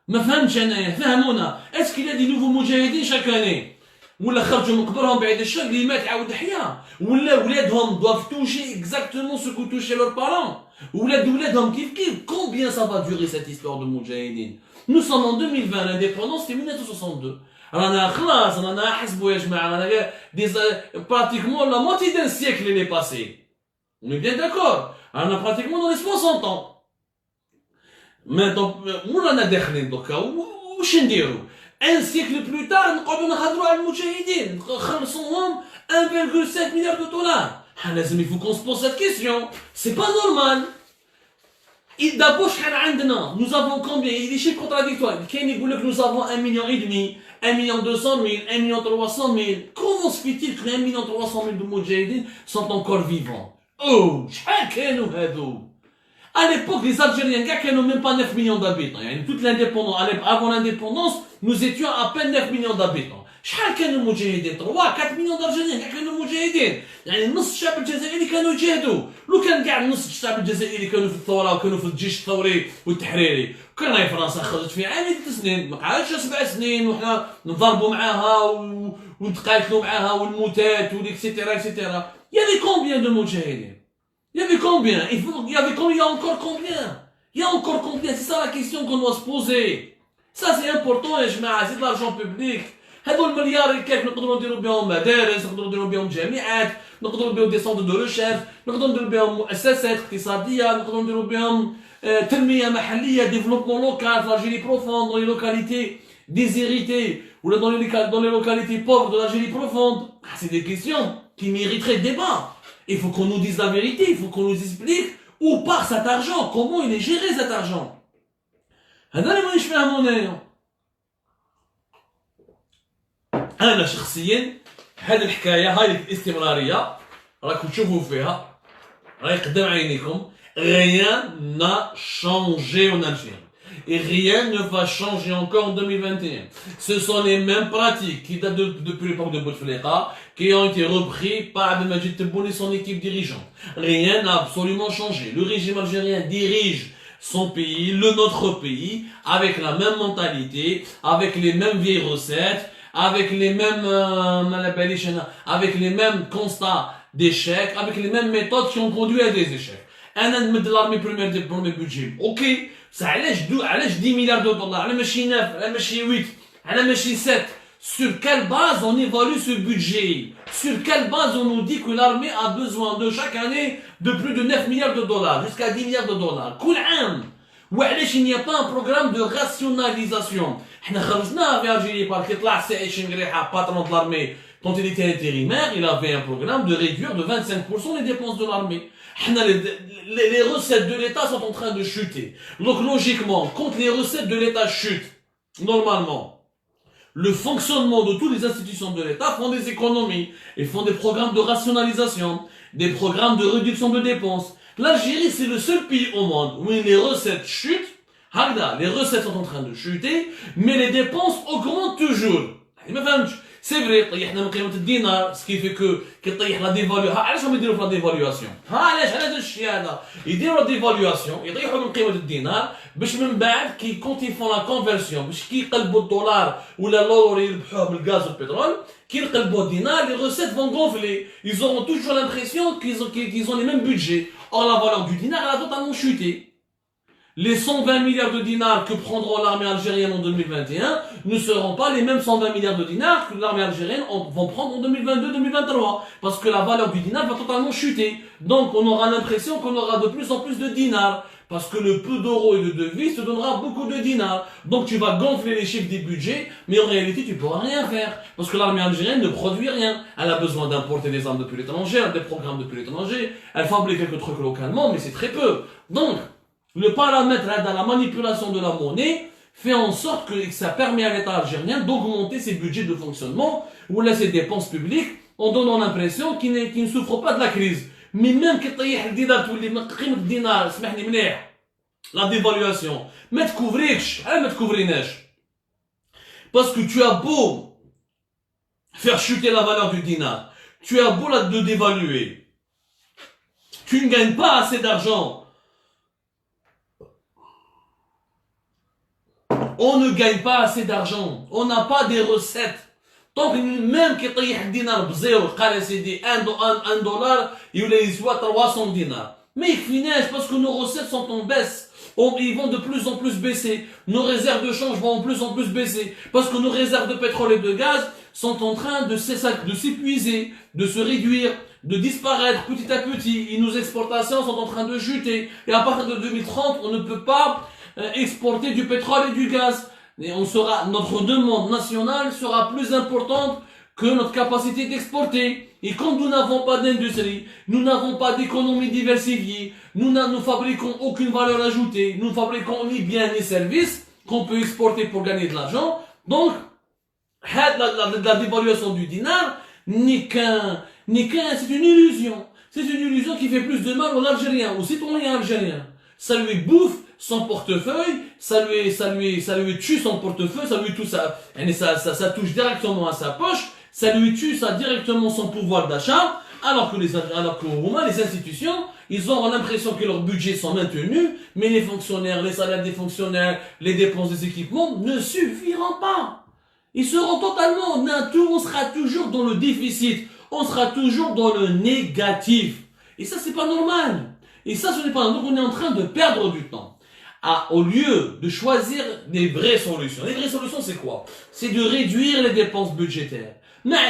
ما فهمتش انايا فهمونا اسكو دي نوفو مجاهدين شاك اني ولا خرجوا من قبرهم بعد الشر اللي مات عاود حيا ولا ولادهم doivent toucher exactement ce que touchaient leurs parents ولادهم كيف combien ça va durer cette histoire de Moudjahidine. Nous sommes en 2020 l'indépendance c'est 1962 رانا خلاص رانا حسبوا يا جماعه رانا pratiquement la moitié d'un siècle il est passé on est bien d'accord رانا pratiquement dans les 60 ans maintenant مو رانا داخلين دوكا واش نديروا un siècle plus tard نقعدوا نهضروا على المجاهدين خلصوهم 1,7 milliard de dollars لازم il faut qu'on se pose cette question c'est pas normal. d'abord شحال عندنا nous avons combien il est chiffre contradictoire كاين يقول لك nous avons 1,5 million 1,2 million 1,3 comment se fait-il que 1,3 million de moudjahidines sont encore vivants oh شحال كانوا هادو. À l'époque, les Algériens, qui n'ont même pas 9 millions d'habitants. Toute l'indépendance, avant l'indépendance, nous étions à peine 9 millions d'habitants. شحال كانوا المجاهدين 3 4 مليون دارجينيين كاع كانوا مجاهدين يعني نص الشعب الجزائري كانوا يجاهدوا لو كان كاع نص الشعب الجزائري كانوا في الثوره وكانوا في الجيش الثوري والتحريري كان راهي فرنسا خرجت في عام 6 سنين ما قعدتش 7 سنين وحنا نضربوا معاها ونتقاتلوا معاها والموتات والاكسيتيرا اكسيتيرا. Il y avait combien de مجاهدين Il y avait combien il y a encore combien Il y a encore combien C'est ça la question qu'on doit se poser. Ça c'est important, c'est de l'argent public. هذو المليار كيف نقدروا نديروا بهم مدارس، نقدروا نديروا بهم جامعات، نقدروا نديروا دي سونتر دو ريشيرش، نقدروا نديروا بهم مؤسسات اقتصاديه، نقدروا نديروا بهم تنميه محليه، ديفلوبمون لوكال في l'Algérie profonde, dans les localités déshéritées ou là dans les localités pauvres de l'Algérie profonde. C'est des questions qui mériteraient débat. Il faut qu'on nous dise la vérité, il faut qu'on nous explique où part cet argent, comment il est géré cet argent. هذا اللي مانيش فاهمو انايا. انا شخصيا هذه الحكايه هاي الاستمراريه راكم تشوفوا فيها راهي قدام عينيكم. Rien n'a changé en Algérie. Et rien ne va changer encore en 2021. Ce sont les mêmes pratiques qui datent depuis l'époque de Bouteflika, qui ont été repris par Abdelmadjid Tebboune et son équipe dirigeante. Rien n'a absolument changé. Le régime algérien dirige son pays, notre pays, avec la même mentalité, avec les mêmes vieilles recettes, avec les mêmes constats d'échecs, avec les mêmes méthodes qui ont conduit à des échecs. انا نمد لارمي بروميير بودجي اوكي بصح علاش 10 مليار دولار على ماشي 9 على ماشي 8 على ماشي 7 sur quelle base on évalue ce budget, sur quelle base on nous dit que l'armée a besoin de chaque année de plus de 9 milliards de dollars jusqu'à 10 milliards de dollars كل عام. وعلاش il n'y a pas un programme de rationalisation. احنا خرجنا في الجيري بارك طلع سي شنقريحه patron de l'armée quand il était intérimaire, il avait un programme de réduire de 25% les dépenses de l'armée. Les recettes de l'État sont en train de chuter. Donc logiquement, quand les recettes de l'État chutent, normalement, le fonctionnement de toutes les institutions de l'État font des économies et font des programmes de rationalisation, des programmes de réduction de dépenses. L'Algérie, c'est le seul pays au monde où les recettes chutent. Les recettes sont en train de chuter, mais les dépenses augmentent toujours. C'est vrai, طيحنا من قيمة الدينار, ce qui fait que كيطيح لا ديفاليو. علاش راهم يديروا في لا ديفاليواسيون؟ علاش هذا الشيء هذا؟ يديروا لا ديفاليواسيون يطيحوا من قيمة الدينار باش من بعد كي كونت يفون لا كونفيرسيون باش كي يقلبوا الدولار ولا اللورو يربحوه بالغاز والبترول كي يقلبوا الدينار les recettes vont gonfler. Ils auront toujours l'impression qu'ils ont les mêmes budgets. Or la valeur du dinar elle a totalement chuté. Les 120 milliards de dinars que prendront l'armée algérienne en 2021 ne seront pas les mêmes 120 milliards de dinars que l'armée algérienne va prendre en 2022-2023. Parce que la valeur du dinar va totalement chuter. Donc on aura l'impression qu'on aura de plus en plus de dinars. Parce que le peu d'euros et de devises te donnera beaucoup de dinars. Donc tu vas gonfler les chiffres des budgets, mais en réalité tu ne pourras rien faire. Parce que l'armée algérienne ne produit rien. Elle a besoin d'importer des armes depuis l'étranger, des programmes depuis l'étranger. Elle fabrique quelques trucs localement, mais c'est très peu. Donc, le paramètre dans la manipulation de la monnaie fait en sorte que ça permet à l'État algérien d'augmenter ses budgets de fonctionnement ou là ses dépenses publiques en donnant l'impression qu'il ne souffre pas de la crise. Mais même qu'il طيح الدينار تولي من قيمة الدينار اسمحني مليح la dévaluation ما تكوفريكش ما تكوفريناش parce que tu as beau faire chuter la valeur du dinar, tu as beau la de dévaluer, tu ne gagnes pas assez d'argent. On ne gagne pas assez d'argent. On n'a pas des recettes. Donc, même qu'il y ait un dinar bzéro, un dollar, il y soit 300 dinars. Mais ils finissent parce que nos recettes sont en baisse. Ils vont de plus en plus baisser. Nos réserves de change vont de plus en plus baisser. Parce que nos réserves de pétrole et de gaz sont en train de s'épuiser, de se réduire, de disparaître petit à petit. Et nos exportations sont en train de chuter. Et à partir de 2030, on ne peut pas exporter du pétrole et du gaz. Et notre demande nationale sera plus importante que notre capacité d'exporter. Et comme nous n'avons pas d'industrie, nous n'avons pas d'économie diversifiée, nous ne fabriquons aucune valeur ajoutée, nous ne fabriquons ni biens ni services qu'on peut exporter pour gagner de l'argent. Donc, la dévaluation du dinar n'est c'est une illusion. C'est une illusion qui fait plus de mal aux Algériens, aux citoyens algériens. Ça lui bouffe son portefeuille, ça lui tue son portefeuille, ça lui tue ça touche directement à sa poche, ça lui tue directement son pouvoir d'achat, alors que les institutions, ils auront l'impression que leurs budgets sont maintenus, mais les fonctionnaires, les salaires des fonctionnaires, les dépenses des équipements ne suffiront pas. Ils seront totalement, on sera toujours dans le déficit, on sera toujours dans le négatif. Et ça, c'est pas normal. Et ça, ce n'est pas normal. Donc, on est en train de perdre du temps. au lieu de choisir des vraies solutions. Les vraies solutions, c'est quoi? C'est de réduire les dépenses budgétaires.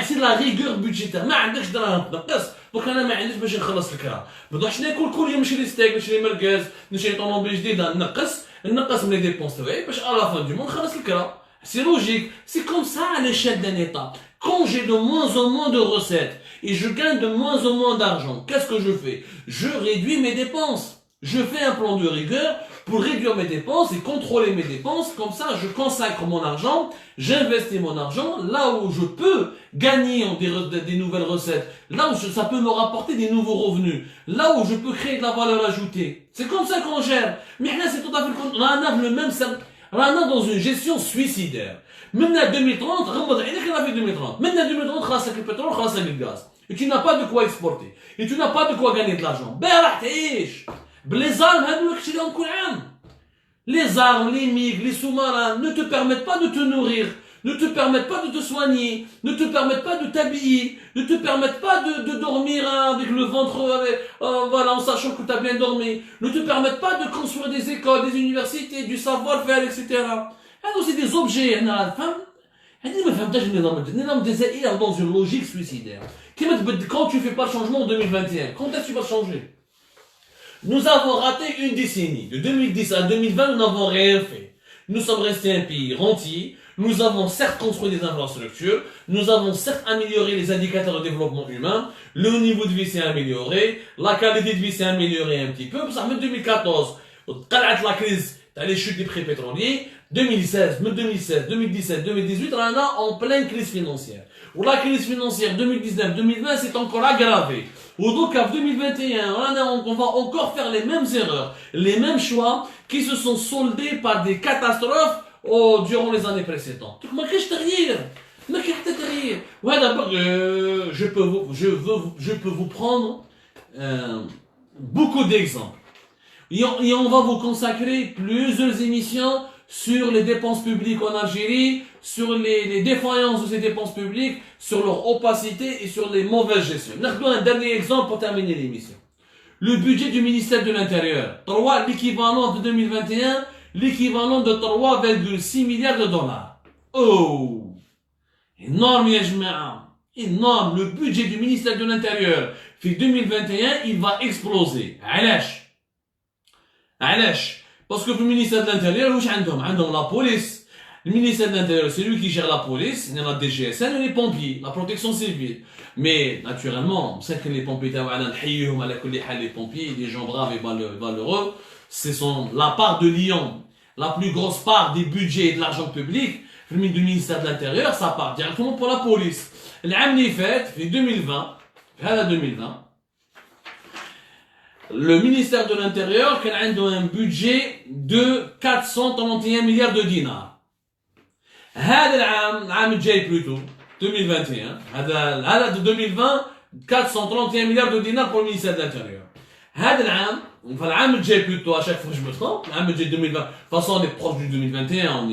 C'est de la rigueur budgétaire. ما عندكش دراهم تنقص دوك انا ما عنديش باش نخلص الكرا. ما نروحش ناكل كل يوم نشري لي ستيك نشري لي مركز نشري طوموبيل جديده نقص من لي ديبونس تاعي باش à la fin du mois نخلص الكرا. C'est logique. C'est comme ça à l'échelle d'un État. Quand j'ai de moins en moins de recettes et je gagne de moins en moins d'argent, qu'est-ce que je fais? Je réduis mes dépenses. Je fais un plan de rigueur pour réduire mes dépenses et contrôler mes dépenses. Comme ça, je consacre mon argent, j'investis mon argent là où je peux gagner des nouvelles recettes, là où ça peut me rapporter des nouveaux revenus, là où je peux créer de la valeur ajoutée. C'est comme ça qu'on gère. Mais là, c'est tout à fait on a le même on a dans une gestion suicidaire. Maintenant 2030, غمض عينيك انا في 2030. Maintenant 2030 خلاصك البترول خلاصك الغاز. Et tu n'as pas de quoi exporter. Et tu n'as pas de quoi gagner de l'argent. Ben راح تعيش. Les armes, les armes, les MiG, les sous-marins ne te permettent pas de te nourrir, ne te permettent pas de te soigner, ne te permettent pas de t'habiller, ne te permettent pas de dormir avec le ventre, voilà, en sachant que tu as bien dormi, ne te permettent pas de construire des écoles, des universités, du savoir-faire, etc. Alors c'est des objets, dans une logique suicidaire. Quand tu fais pas le changement en 2021, quand est-ce que tu vas changer? Nous avons raté une décennie. De 2010 à 2020, nous n'avons rien fait. Nous sommes restés un pays rentier. Nous avons certes construit des infrastructures. Nous avons certes amélioré les indicateurs de développement humain. Le niveau de vie s'est amélioré. La qualité de vie s'est améliorée un petit peu. Ça fait 2014. La crise, les chutes des prix pétroliers. 2016, 2017, 2018, on est en pleine crise financière. Ou la crise financière 2019-2020 s'est encore aggravée. Ou donc en 2021, on va encore faire les mêmes erreurs, les mêmes choix qui se sont soldés par des catastrophes durant les années précédentes. Donc, je peux vous prendre beaucoup d'exemples. Et on va vous consacrer plusieurs émissions sur les dépenses publiques en Algérie, sur les défaillances de ces dépenses publiques, sur leur opacité et sur les mauvaises gestions. Nous un dernier exemple pour terminer l'émission. Le budget du ministère de l'Intérieur, l'équivalent de 2021, l'équivalent de 3,6 milliards de dollars. Oh! Énorme, ya jma'a. Énorme. Le budget du ministère de l'Intérieur, fait 2021, il va exploser. علاش parce que le ministère de l'Intérieur واش عندهم la police. Le ministère de l'Intérieur, c'est lui qui gère la police, il y a la DGSN et les pompiers, la protection civile. Mais naturellement, on sait que les pompiers, les pompiers, des gens braves et valeureux, ce sont la part de Lyon, la plus grosse part des budgets et de l'argent public, le ministère de l'Intérieur, ça part directement pour la police. L'année faite, fait 2020, le ministère de l'Intérieur a un budget de 431 milliards de dinars. هذا العام الجاي plutôt 2021 هذا de 2020 431 milliards de dinars pour le ministère de l'Intérieur. هذا العام فالعام الجاي plutôt à chaque fois je me trompe العام الجاي 2020 de toute façon on est proche du 2021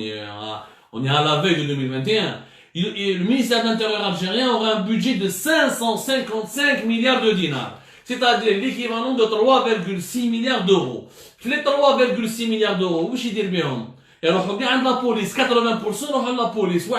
on est à la veille de 2021. Le ministère de l'Intérieur algérien aura un budget de 555 milliards de dinars. C'est-à-dire l'équivalent de 3,6 milliards d'euros. Les 3,6 milliards d'euros, où est-ce qu'ils disent? Et alors, on regarde la police, 80% on regarde la police.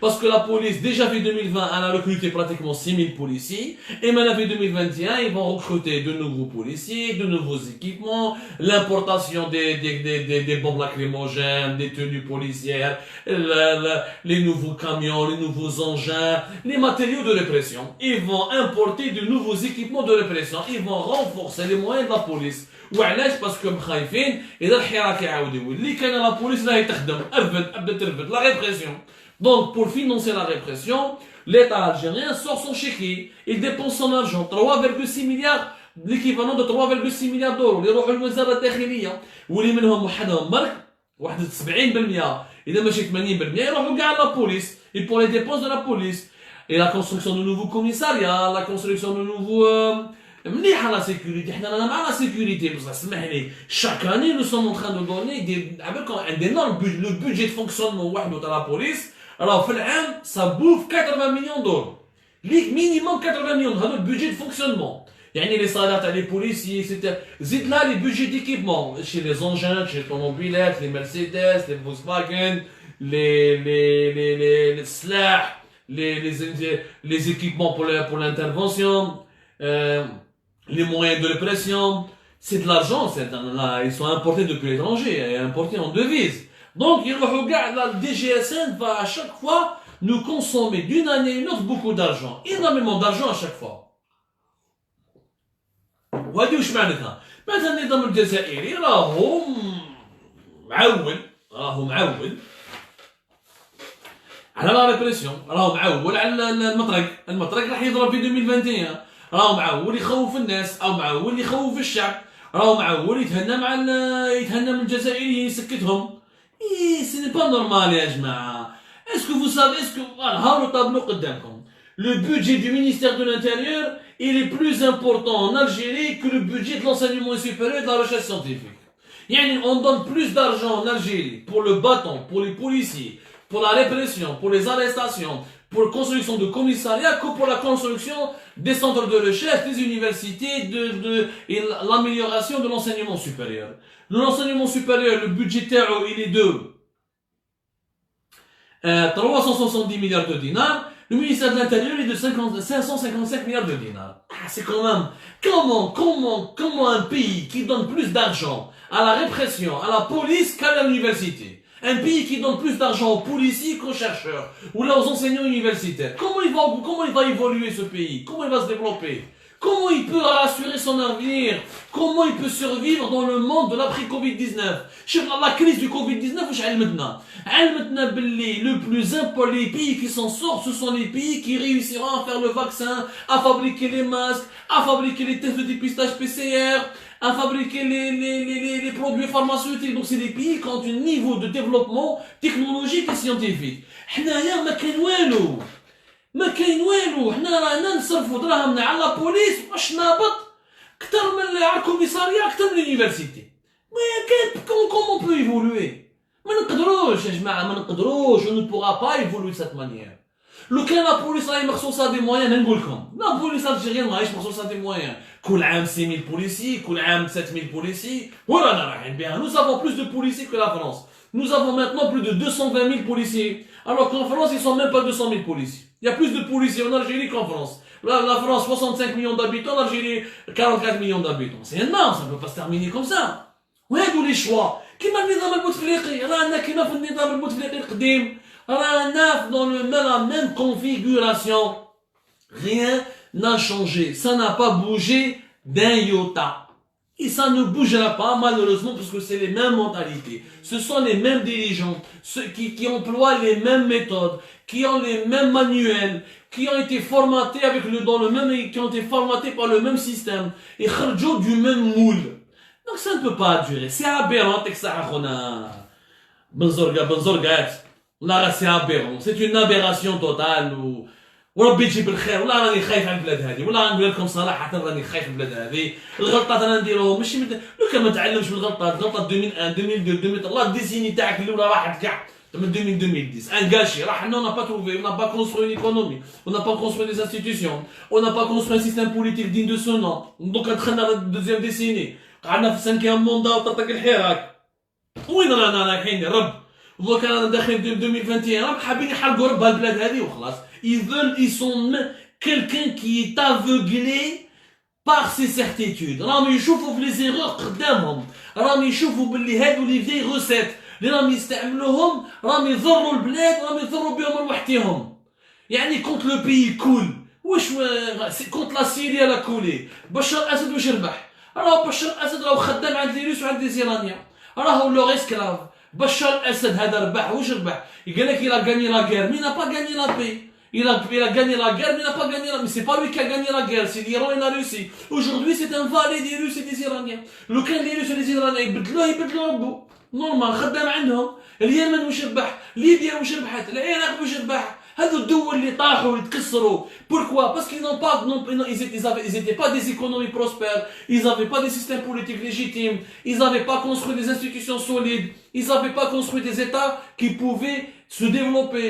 Parce que la police, déjà fait 2020, elle a recruté pratiquement 6000 policiers. Et maintenant, fait 2021, ils vont recruter de nouveaux policiers, de nouveaux équipements, l'importation des bombes lacrymogènes, des tenues policières, les nouveaux camions, les nouveaux engins, les matériaux de répression. Ils vont importer de nouveaux équipements de répression. Ils vont renforcer les moyens de la police. وعلاش باسكو مخايفين اذا الحراك يعاود يولي كان لا بوليس راهي تخدم ابدا ترفد la répression. Donc pour financer la répression, l'État algérien sort son chéquier, il dépense son argent 3,6 milliards, l'équivalent de 3,6 milliards d'euros اللي يروحوا للوزاره الداخليه واللي منهم وحدهم برك 71% اذا ماشي 80% يروحوا كاع لا بوليس et pour les dépenses de la police et la construction de nouveaux commissariats, la construction de nouveaux مليحة la sécurité, حنا مع la sécurité, بصح اسمح لي chaque année nous sommes en train de donner un énorme budget, le budget de fonctionnement وحده تاع la police, alors في العام ça bouffe 80 millions d'euros. Minimum 80 millions, هذا le budget de fonctionnement. يعني les salaires les policiers, etc. زيد là les budgets d'équipement chez les engins, chez les automobilettes, les Mercedes, les Volkswagen, les SLAH, les équipements pour l'intervention, les moyens de répression. C'est de l'argent, ils sont importés depuis l'étranger, importés en devises. Donc, la DGSN va à chaque fois nous consommer d'une année à une autre beaucoup d'argent. Énormément d'argent à chaque fois. وهذه وش معناتها؟ معناتها النظام الجزائري راهو معول على لا ريبريسيون، راهو معول على المطرق راح يضرب في 2021، راهو معول يخوف الناس او معول يخوف الشعب، راهو معول يتهنى من الجزائريين يسكتهم. سي ني با نورمال يا جماعه. اسكو فو سافي اسكو هاو طابلو قدامكم. Le budget du ministère de l'Intérieur, il est plus important en Algérie que le budget de l'enseignement supérieur et de la recherche scientifique. Yani, on donne plus d'argent en Algérie pour le bâton, pour les policiers, pour la répression, pour les arrestations, pour la construction de commissariats que pour la construction des centres de recherche, des universités et l'amélioration de l'enseignement supérieur. L'enseignement supérieur, le budgétaire, il est de 370 milliards de dinars. Le ministère de l'Intérieur est de 555 milliards de dinars. C'est quand même... Comment un pays qui donne plus d'argent à la répression, à la police qu'à l'université, un pays qui donne plus d'argent aux policiers qu'aux chercheurs, ou là aux enseignants universitaires, comment il va évoluer ce pays? Comment il va se développer? Comment il peut assurer son avenir? Comment il peut survivre dans le monde de l'après-Covid-19? La crise du Covid-19, les pays qui s'en sortent, ce sont les pays qui réussiront à faire le vaccin, à fabriquer les masques, à fabriquer les tests de dépistage PCR, à fabriquer les produits pharmaceutiques. Donc c'est des pays qui ont un niveau de développement technologique et scientifique. ما كاين والو، حنا رانا نصرفوا دراهمنا على لا بوليس واش نابط اكثر من على الكوميساريا اكثر من اليونيفرسيتي. ما كاين كومون بو ايفولوي؟ ما نقدروش يا جماعه، ما نقدروش. on ne pourra pas évoluer de cette manière. لو كان لا بوليس راهي مخصوصه دي موان نقول لكم لا بوليس الجيريان ماهيش مخصوصه دي موان. كل عام 6000 بوليسي، كل عام 7000 بوليسي، ورانا رايحين بها. Nous avons plus de policiers que la France. Nous avons maintenant plus de 220 000 policiers. Alors qu'en France, ils sont même pas 200 000 policiers. Il y a plus de policiers en Algérie qu'en France. La France, 65 millions d'habitants, l'Algérie, 44 millions d'habitants. C'est énorme, ça ne peut pas se terminer comme ça. وهادو les choix. كيما النظام البوتفليقي، رانا كيما في النظام البوتفليقي القديم، رانا dans la même configuration. Rien n'a changé. Ça n'a pas bougé d'un iota. Et ça ne bougera pas, malheureusement, parce que c'est les mêmes mentalités. Ce sont les mêmes dirigeants, ceux qui emploient les mêmes méthodes, qui ont les mêmes manuels, qui ont été formatés qui ont été formatés par le même système, et kharjou du même moule. Donc ça ne peut pas durer. C'est aberrant, c'est aberrant. C'est une aberration totale. وربي يجيب الخير. والله راني خايف على البلاد هذه، والله نقول لكم صراحه راني خايف على البلاد هذه. الغلطات انا نديروهم ماشي لو كان ما تعلمش من الغلطات. غلطه 2001 2002 2003 الله الديسيني تاعك الاولى راحت كاع من 2010 ان غاشي. راح on n'a pas trouvé, on n'a pas construit une économie, on n'a pas construit des institutions, on n'a pas construit un système politique digne de ce nom. Donc دخلنا على الدوزيام ديسيني، قعدنا في السانكيام موندا وطرطق الحراك. وين رانا رايحين يا رب؟ دوكا رانا داخلين 2021 راهم حابين يحرقوا ربها البلاد هذه وخلاص. Ils sont quelqu'un qui est aveuglé par ses certitudes. راهم يشوفوا في les erreurs قدامهم، راهم يشوفوا باللي هادو les vieilles recettes اللي راهم يستعملوهم راهم يضروا البلاد، راهم يضروا بهم لوحدهم. يعني كونت لو بيي كول، واش كونت لا سيريا لا كولي. بشار الاسد واش ربح؟ راهو بشار الاسد راهو خدام عند لي روس وعند لي زيرانيا، راهو لوغ اسكلاف. بشار الاسد هذا ربح، واش ربح؟ يقول لك il a gagné la guerre, mais il n'a pas gagné la paix. Il a gagné la guerre, mais il n'a pas gagné la... Mais c'est pas lui qui a gagné la guerre, c'est l'Iran et la Russie. Aujourd'hui, c'est un valet des Russes et des Iraniens. لو كان les Russes et les Iraniens يبدلوه ربو. نورمال خدام عندهم. اليمن واش ربح؟ ليبيا واش ربحت؟ العراق واش ربح؟ هذو الدول اللي طاحوا واللي تكسروا. Pourquoi? Parce qu'ils n'ont pas... Ils étaient pas des économies prospères. Ils avaient pas des systèmes politiques légitimes. Ils n'avaient pas construit des institutions solides. Ils n'avaient pas construit des États qui pouvaient se développer.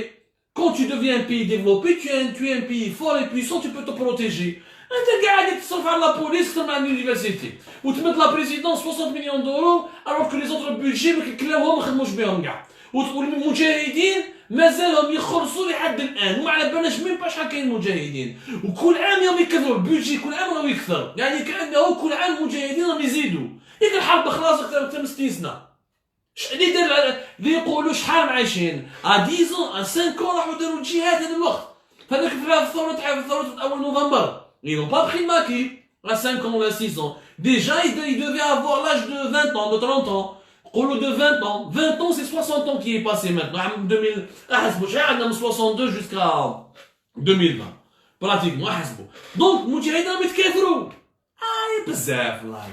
Quand tu deviens un pays développé, tu es un pays fort et puissant, tu peux te protéger. انت قاعد تصرف على لا بوليس اكثر من على اليونيفرسيتي وتمد لا بريزيدون 60 مليون دورو الوغ كو لي زوتر بودجي ما كيكلاوهم ما خدموش بهم كاع والمجاهدين مازالهم يخلصوا لحد الان وما على بالناش مين با شحال كاين مجاهدين وكل عام يوم يكثروا البودجي كل عام راهو يكثر يعني كانه كل عام المجاهدين راهم يزيدوا ياك الحرب خلاص اكثر من 60 سنه اللي دار اللي يقولوا شحال عايشين 10 5 راحوا داروا الجهاد هذا الوقت هذاك في الثوره اول نوفمبر ils n'ont pas pris le maquis à 5 ans ou à 6 ans déjà ils devaient avoir l'âge de 20 ans de 30 ans de 20 ans 20 ans c'est 60 ans qui est passé maintenant 2000 احسبوا شحال عندنا من 62 jusqu'à 2020 pratiquement احسبوا donc المجاهدين يتكاثروا بزاف والله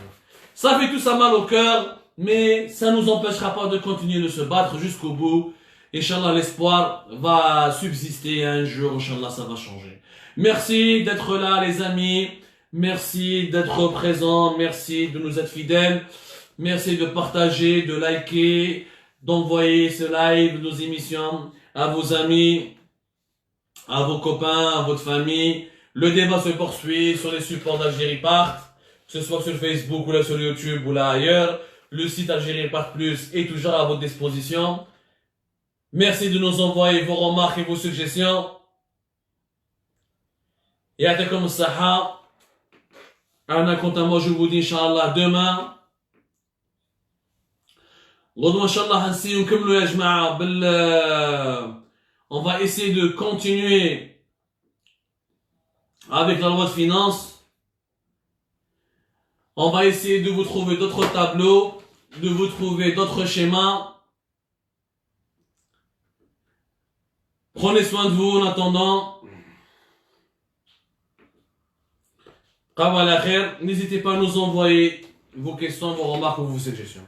ça fait tout ça mal au cœur mais ça ne nous empêchera pas de continuer de se battre jusqu'au bout. Inch'Allah, l'espoir va subsister un jour. Inch'Allah, ça va changer. Merci d'être là, les amis. Merci d'être présents. Merci de nous être fidèles. Merci de partager, de liker, d'envoyer ce live, nos émissions à vos amis, à vos copains, à votre famille. Le débat se poursuit sur les supports d'Algérie Part, que ce soit sur Facebook ou là sur YouTube ou là ailleurs. Le site Algérie Part Plus est toujours à votre disposition. Merci de nous envoyer vos remarques et vos suggestions. Et à comme ça, quant à moi, je vous dis, Inch'Allah, demain. On va essayer de continuer avec la loi de finances. On va essayer de vous trouver d'autres tableaux, de vous trouver d'autres schémas. Prenez soin de vous en attendant. N'hésitez pas à nous envoyer vos questions, vos remarques ou vos suggestions.